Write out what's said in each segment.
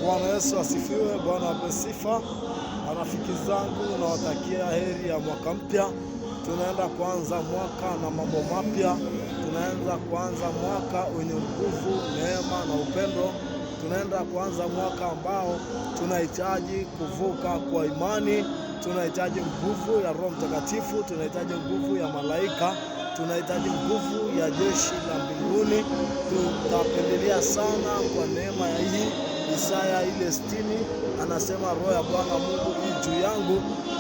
Bwana Yesu asifiwe. Bwana ape sifa. Marafiki zangu, nawatakia heri ya mwaka mpya. Tunaenda kuanza mwaka na mambo mapya. Tunaenda kuanza mwaka wenye nguvu, neema na upendo. Tunaenda kuanza mwaka ambao tunahitaji kuvuka kwa imani. Tunahitaji nguvu ya Roho Mtakatifu, tunahitaji nguvu ya malaika, tunahitaji nguvu ya jeshi la mbinguni. Tutapendelea sana kwa neema ya hii. Isaya ile 60 anasema, Roho ya Bwana Mungu juu yangu,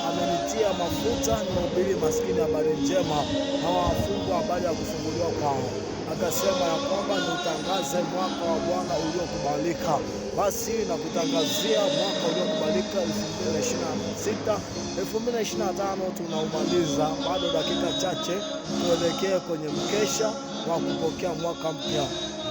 amenitia mafuta nihubiri maskini habari njema, na wafungwa habari ya kufunguliwa kwao. Akasema ya kwamba nitangaze mwaka wa Bwana uliokubalika. Basi na kutangazia mwaka uliokubalika 2026. 2025 tunaumaliza, bado dakika chache tuelekee kwenye mkesha wa kupokea mwaka mpya.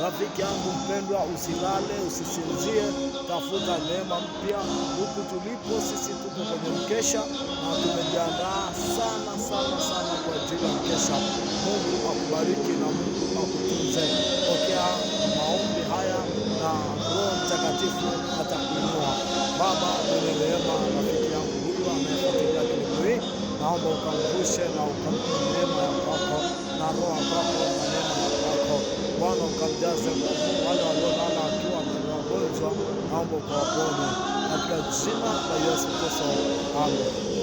Rafiki yangu mpendwa, usilale, usisinzie, tafuta neema mpya. Huku tulipo sisi tuko kwenye mkesha na tumejiandaa sana kwa ajili ya mkesha. Mungu akubariki na Mungu akutunze. Pokea maombi haya na Roho Mtakatifu atakuinua. Baba mwenye rehema, rafiki yangu huyu anayefuatilia klipu hii, naomba ukamvushe na ukampe neema ya kwako na roho yako na neema ya kwako. Bwana ukamjaze nguvu. Wale waliolala wakiwa ni wagonjwa, naomba ukawaponye katika jina la Yesu Kristo. Amen.